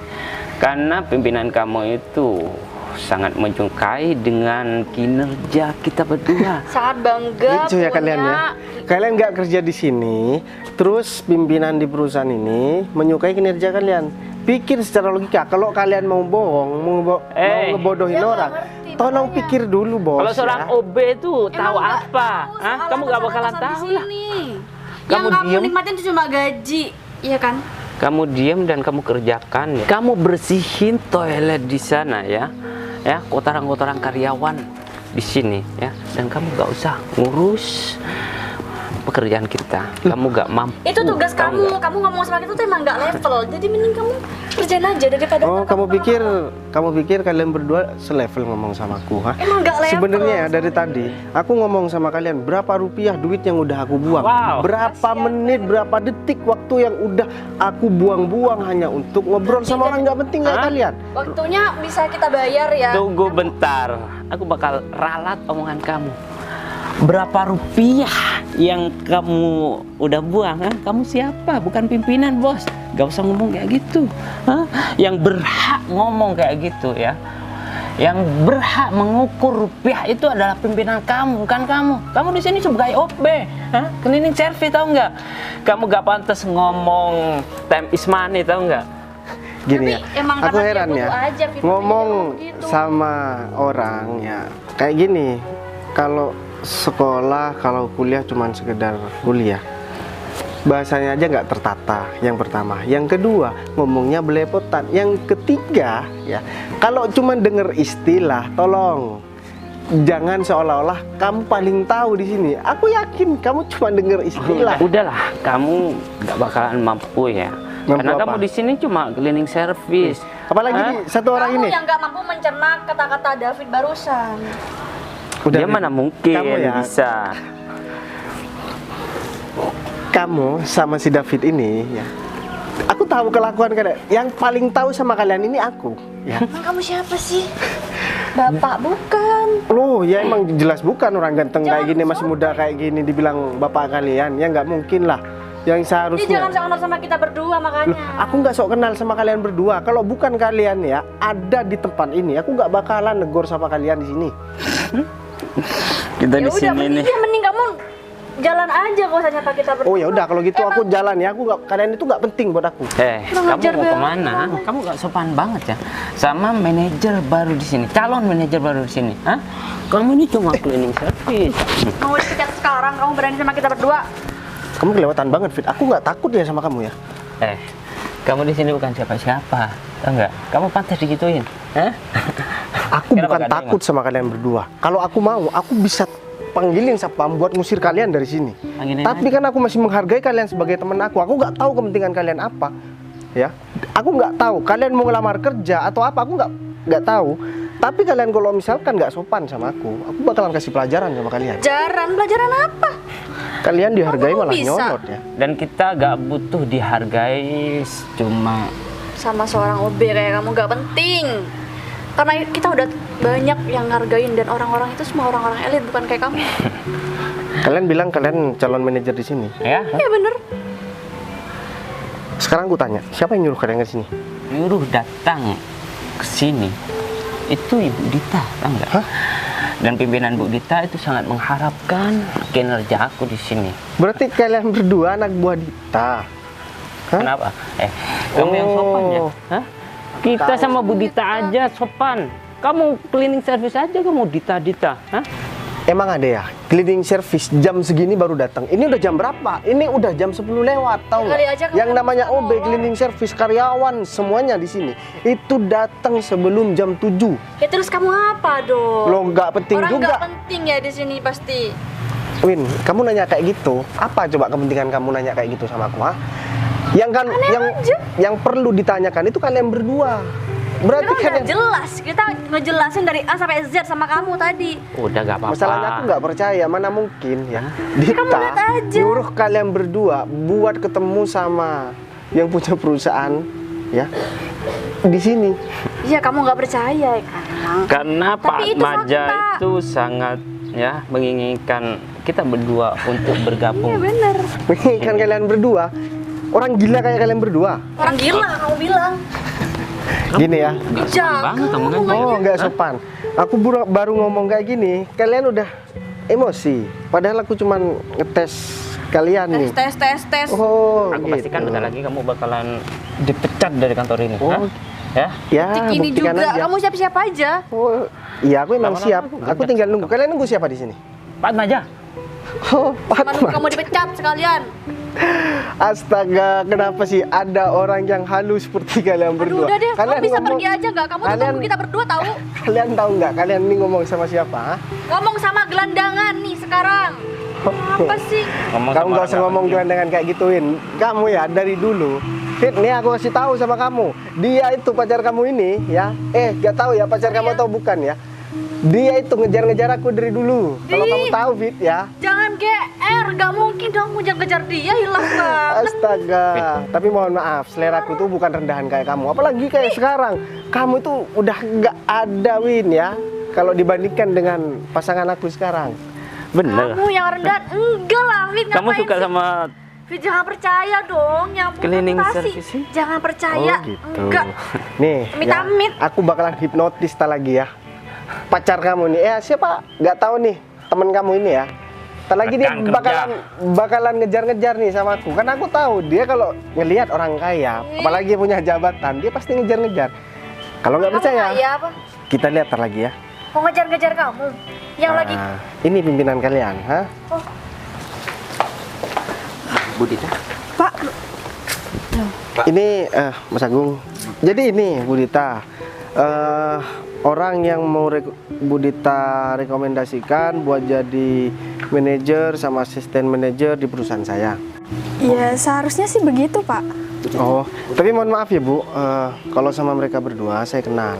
Karena pimpinan kamu itu sangat menyukai dengan kinerja kita berdua. Sangat bangga. Lucu ya kalian ya. punya- Kalian nggak kerja di sini, terus pimpinan di perusahaan ini menyukai kinerja kalian. Pikir secara logika, kalau kalian mau bohong, mau ngebodohin Dia nggak orang, ngerti, tolong makanya. pikir dulu bos. Kalau seorang ya. OB itu tahu Emang nggak apa? tahu Hah? soal Kamu nggak bakalan atasan-atasan tahu di lah. sini. Kamu Yang kamu diem. nikmatin itu cuma gaji, iya kan? Kamu diam dan kamu kerjakan. Ya. Kamu bersihin toilet di sana ya, ya kotoran-kotoran karyawan di sini ya. Dan kamu nggak usah ngurus pekerjaan kita. Kamu nggak mampu. Itu tugas tahu kamu. nggak? Kamu ngomong sama kita tuh emang nggak level. Jadi mending kamu kerjain aja daripada Oh, ntar kamu pikir kalian berdua selevel ngomong sama aku, ha? Emang nggak level. Sebenarnya ya dari tadi aku ngomong sama kalian berapa rupiah duit yang udah aku buang, Wow. berapa menit, berapa detik waktu yang udah aku buang-buang hanya untuk ngobrol sama orang nggak penting kayak Hah? kalian. Waktunya bisa kita bayar ya. Tunggu bentar. Aku bakal ralat omongan kamu. Berapa rupiah yang kamu udah buang? Ha? Kamu siapa? Bukan pimpinan, bos. Gak usah ngomong kayak gitu. Ha? Yang berhak ngomong kayak gitu ya, yang berhak mengukur rupiah itu adalah pimpinan kamu, bukan kamu. Kamu di sini sebagai OB, ha? Cleaning service, tahu nggak? Kamu gak pantas ngomong time is money, tahu nggak? Gini Tapi ya, emang aku karena dia heran ya, butuh aja, Fit, ngomong makanya dia gitu. sama orang ya kayak gini. Kalau sekolah, kalau kuliah cuman sekedar kuliah, bahasanya aja nggak tertata. Yang pertama, yang kedua ngomongnya belepotan, yang ketiga ya, kalau cuman denger istilah, tolong jangan seolah-olah kamu paling tahu di sini. Aku yakin kamu cuma denger istilah. Udahlah, kamu nggak bakalan mampu ya. Mampu Karena apa? kamu di sini cuma cleaning service. Apalagi Hah? nih, satu orang Kamu ini. yang gak mampu mencerna kata-kata David barusan. Dia mana mungkin kamu ya, bisa. kamu sama si David ini ya. Aku tahu kelakuan kalian. Yang paling tahu sama kalian ini aku ya. Emang kamu siapa sih? Bapak bukan. Loh, ya emang jelas bukan orang ganteng kayak Jangan gini, masih muda kayak gini dibilang bapak kalian. Ya nggak mungkin lah. Yang Dia seharusnya. jangan sok kenal sama kita berdua makanya. Loh, aku nggak sok kenal sama kalian berdua. Kalau bukan kalian ya ada di tempat ini, aku nggak bakalan negor sama kalian di sini. Kita Ya di udah, sini nih. mending kamu jalan aja gak usah nyapa kita berdua. Oh ya udah, kalau gitu aku jalan ya. Aku nggak, kalian itu nggak penting buat aku. Kamu ajar mau banget. kemana? Kamu gak sopan banget ya sama manajer baru di sini, calon manajer baru di sini. Hah? Kamu ini cuma cleaning service. Kamu dipecat sekarang, kamu berani sama kita berdua. Kamu kelewatan banget, Fit. Aku nggak takut ya sama kamu ya. Kamu di sini bukan siapa-siapa, tau nggak? Kamu pantas digituin. Hah? Aku Kenapa bukan nggak takut sama kalian berdua. Kalau aku mau, aku bisa panggilin satpam buat ngusir kalian dari sini. Panggilin Tapi kan aku masih menghargai kalian sebagai teman aku. Aku nggak tahu kepentingan kalian apa, ya. Aku nggak tahu kalian mau ngelamar kerja atau apa. Aku nggak tahu. Tapi kalian kalau misalkan nggak sopan sama aku bakalan kasih pelajaran sama kalian. Pelajaran apa? Kalian dihargai Kamu malah bisa. nyolot ya. Dan kita gak butuh dihargai, cuma Sama seorang OB kayak kamu gak penting. Karena kita udah banyak yang ngargain dan orang-orang itu semua orang-orang elit bukan kayak kamu. Kalian bilang kalian calon manajer di sini. ya Iya bener. Sekarang aku tanya, siapa yang nyuruh kalian ke sini? nyuruh datang ke sini itu Ibu Dita, tahu nggak? Dan pimpinan Bu Dita itu sangat mengharapkan kinerja aku di sini. Berarti kalian berdua anak buah Dita. Hah? Kenapa? Kamu yang sopan ya? Hah? Kita sama Bu Dita aja sopan. Kamu cleaning service aja kamu Dita. Hah? Emang ada ya cleaning service jam segini baru datang. Ini udah jam berapa? Ini udah jam 10 lewat, tahu Kali nggak? aja kamu Yang namanya bisa OB ngomong. cleaning service karyawan semuanya di sini itu datang sebelum jam 7. Ya terus kamu apa dong? Lo nggak penting Orang juga. nggak penting ya di sini pasti. Win, kamu nanya kayak gitu, apa coba kepentingan kamu nanya kayak gitu sama aku, ha? Yang kan yang perlu ditanyakan itu kalian berdua. Berarti Kita udah kalian jelas, kita ngejelasin dari A sampai Z sama kamu tadi. Udah gak apa-apa. masalahnya aku nggak percaya, mana mungkin ya Dita lihat aja. nyuruh kalian berdua buat ketemu sama yang punya perusahaan ya di sini. Iya kamu nggak percaya ya kan? Karena Pak Tapi itu Maja fakta. itu sangat ya menginginkan kita berdua untuk Iya bergabung. bener. Menginginkan kalian berdua, orang gila kayak kalian berdua. Orang gila kamu bilang. Gini ya. Gak sopan Jangan. banget omongan. Oh, nggak sopan. Aku baru ngomong kayak gini, kalian udah emosi. Padahal aku cuman ngetes kalian nih. Tes. Oh, Aku gitu. pastikan bentar lagi kamu bakalan dipecat dari kantor ini. Oh. Hah? Ya? Ya, Ini buktikan juga, aja. kamu siap-siap aja. Oh, iya aku emang Lama-lama siap. aku Aku gendak. tinggal nunggu. Kalian nunggu siapa di sini? Pak Maja. Oh, Manu Fatma. kamu dipecat sekalian. Astaga, kenapa sih ada orang yang halus seperti kalian Aduh berdua? udah deh, kamu bisa ngomong- pergi aja nggak? Kamu tuh kalian- ganggu kita berdua tahu. Kalian tahu nggak? Kalian ini ngomong sama siapa? ha? Ngomong sama gelandangan nih sekarang. Apa sih? Kamu nggak usah ngomong dengan kayak gituin. Kamu ya dari dulu. Fit, nih aku kasih tahu sama kamu. Dia itu pacar kamu ini ya. Gak tahu ya pacar kamu atau bukan ya. Dia itu ngejar-ngejar aku dari dulu. Kalau Ih. kamu tahu Fit ya. Jangan GR, gak mungkin dong ngejar-ngejar dia, hilang banget. Astaga. Tapi mohon maaf, selera aku tuh bukan rendahan kayak kamu. Apalagi kayak sekarang. Kamu tuh udah nggak ada Win ya. Kalau dibandingkan dengan pasangan aku sekarang. Bener. Kamu yang rendah? Enggak lah, Fit. Kamu Ngapain suka sih? sama Fit, jangan percaya dong. Yang cleaning reputasi. service sih? Jangan percaya. Oh, gitu. Enggak. Nih, Amit-amit. ya, aku bakalan hipnotis tak lagi ya. Pacar kamu nih, siapa? Nggak tahu nih, teman kamu ini ya. Tak lagi dia Rekan kerja. bakalan ngejar-ngejar nih sama aku. Karena aku tahu dia kalau ngelihat orang kaya, apalagi punya jabatan, dia pasti ngejar-ngejar. Kalau nggak Kamu percaya, kaya apa? kita lihat tar lagi ya. Mau ngejar-ngejar kamu? Yang lagi. Nah, ini pimpinan kalian, ha? Budita. Pak, Ini Mas Agung. Jadi ini Budita, orang yang mau Budita rekomendasikan buat jadi manajer sama asisten manajer di perusahaan saya. ya seharusnya sih begitu, Pak. Oh, tapi mohon maaf ya Bu, kalau sama mereka berdua saya kenal.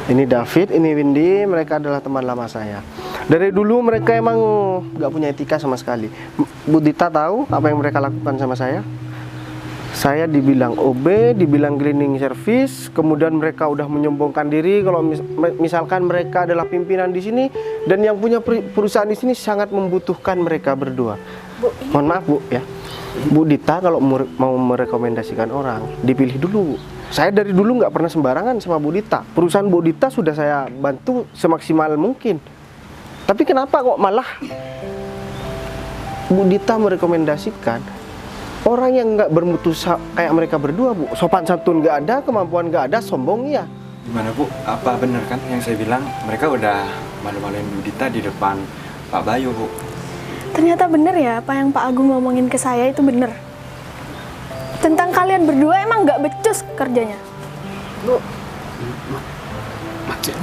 Ini David, ini Windy, mereka adalah teman lama saya. Dari dulu mereka emang nggak punya etika sama sekali. Budita tahu apa yang mereka lakukan sama saya? Saya dibilang OB, dibilang cleaning service, kemudian mereka udah menyombongkan diri kalau misalkan mereka adalah pimpinan di sini dan yang punya perusahaan di sini sangat membutuhkan mereka berdua. Mohon maaf Bu ya. Bu Dita kalau mau merekomendasikan orang dipilih dulu. Saya dari dulu nggak pernah sembarangan sama Bu Dita. Perusahaan Bu Dita sudah saya bantu semaksimal mungkin. Tapi kenapa kok malah Bu Dita merekomendasikan orang yang nggak bermutu kayak mereka berdua, Bu? Sopan santun nggak ada, kemampuan nggak ada, sombong iya. Gimana Bu? Apa benar kan yang saya bilang? Mereka udah malu-maluin Bu Dita di depan Pak Bayu, Bu. Ternyata bener ya apa yang Pak Agung ngomongin ke saya itu bener. Tentang kalian berdua emang nggak becus kerjanya.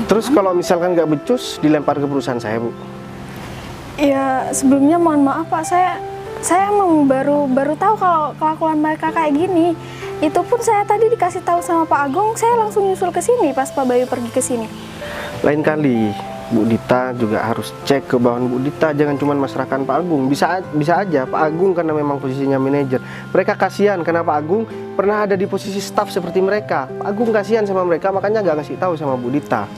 Terus kalau misalkan nggak becus, dilempar ke perusahaan saya, Bu. Ya sebelumnya mohon maaf Pak, saya emang baru tahu kalau kelakuan mereka kayak gini. Itu pun saya tadi dikasih tahu sama Pak Agung, saya langsung nyusul ke sini pas Pak Bayu pergi ke sini. Lain kali Bu Dita juga harus cek ke bawahan Bu Dita, jangan cuma masrahkan Pak Agung. Bisa aja Pak Agung karena memang posisinya manajer. Mereka kasihan karena Pak Agung pernah ada di posisi staf seperti mereka. Pak Agung kasihan sama mereka, makanya nggak kasih tahu sama Bu Dita.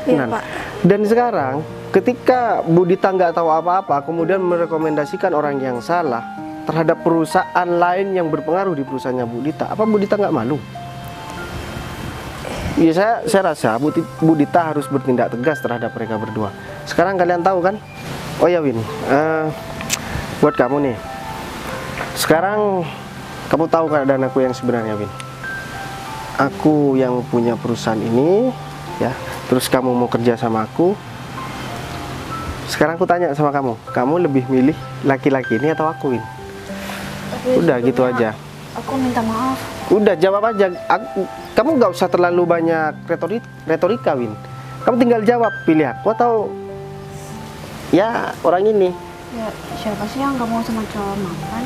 Iya, Pak. Dan sekarang ketika Bu Dita nggak tahu apa-apa, kemudian merekomendasikan orang yang salah terhadap perusahaan lain yang berpengaruh di perusahaannya Bu Dita, apa Bu Dita nggak malu? Ya saya rasa Bu Dita harus bertindak tegas terhadap mereka berdua. Sekarang kalian tahu kan? Oh ya Win, buat kamu nih. Sekarang kamu tahu keadaan aku yang sebenarnya, Win. Aku yang punya perusahaan ini, ya. Terus kamu mau kerja sama aku. Sekarang aku tanya sama kamu lebih milih laki-laki ini atau aku, Win? Udah gitu aja. Aku minta maaf. Udah jawab aja. Kamu nggak usah terlalu banyak retorika, Win. Kamu tinggal jawab, pilih aku atau ya orang ini. Ya, siapa sih yang nggak mau sama cowok mapan?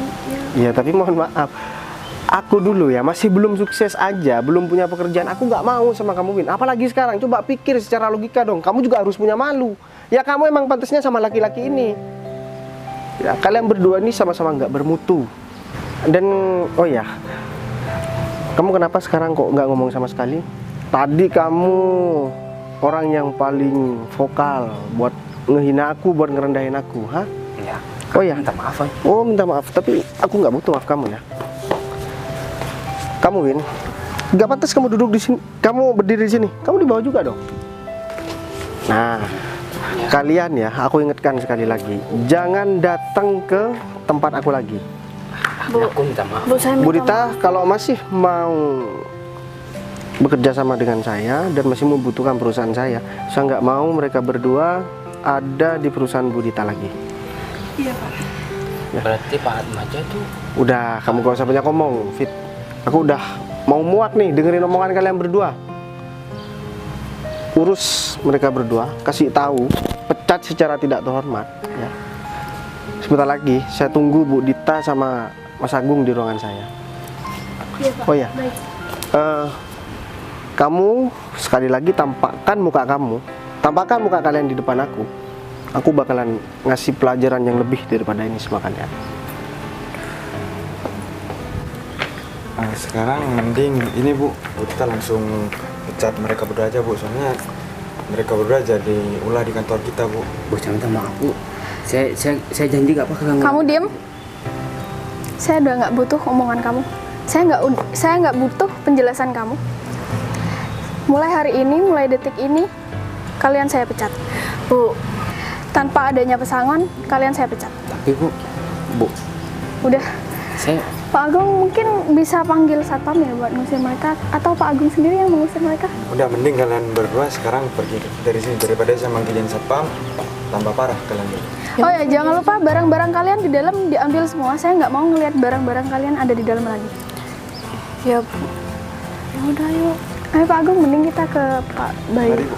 Ya tapi mohon maaf, aku dulu ya masih belum sukses aja, belum punya pekerjaan. Aku nggak mau sama kamu, Win. Apalagi sekarang, coba pikir secara logika dong. Kamu juga harus punya malu. Ya kamu emang pantasnya sama laki-laki ini. Ya kalian berdua ini sama-sama nggak bermutu. Dan oh ya, kamu kenapa sekarang kok nggak ngomong sama sekali? Tadi kamu orang yang paling vokal buat ngehina aku, buat ngerendahin aku, ha? Ya. Oh ya, Minta maaf, Woy. Oh minta maaf, tapi aku nggak butuh maaf kamu ya. Kamu Win, nggak pantas kamu duduk di sini, kamu berdiri di sini, kamu di bawah juga dong. Nah, kalian ya, aku ingatkan sekali lagi, jangan datang ke tempat aku lagi. Aku minta maaf. Bu, saya Bu minta Dita, kalau masih mau bekerja sama dengan saya dan masih membutuhkan perusahaan saya nggak mau mereka berdua ada di perusahaan Bu Dita lagi. Iya Pak. Berarti Pak Atmaja tuh Udah, kamu gak usah banyak ngomong, Fit. Aku udah mau muak nih dengerin omongan kalian berdua. Urus mereka berdua, kasih tahu, pecat secara tidak terhormat. Ya. Sebentar lagi, saya tunggu Bu Dita sama Mas Agung di ruangan saya. Iya Pak. Oh ya, Baik. kamu sekali lagi tampakkan muka kalian di depan aku. Aku bakalan ngasih pelajaran yang lebih daripada ini sama kalian. Sekarang mending ini Bu kita langsung pecat mereka berdua aja Bu, soalnya mereka berdua jadi ulah di kantor kita Bu. Bu, saya minta maaf Bu. Saya janji nggak bakal Kamu diem. Saya udah nggak butuh omongan kamu. Saya nggak butuh penjelasan kamu. Mulai hari ini, mulai detik ini, kalian saya pecat. Bu, Tanpa adanya pesangon, kalian saya pecat. Tapi Bu, Udah. saya Pak Agung mungkin bisa panggil satpam ya buat ngusir mereka, atau Pak Agung sendiri yang mengusir mereka. Udah, mending kalian berdua sekarang pergi dari sini daripada saya manggilin satpam, tambah parah kalian berdua. Oh ya, jangan lupa barang-barang kalian di dalam diambil semua. Saya nggak mau ngelihat barang-barang kalian ada di dalam lagi. ya Bu. Ya udah yuk. Ayo Pak Agung, mending kita ke Pak Bayu. Mari, Bu.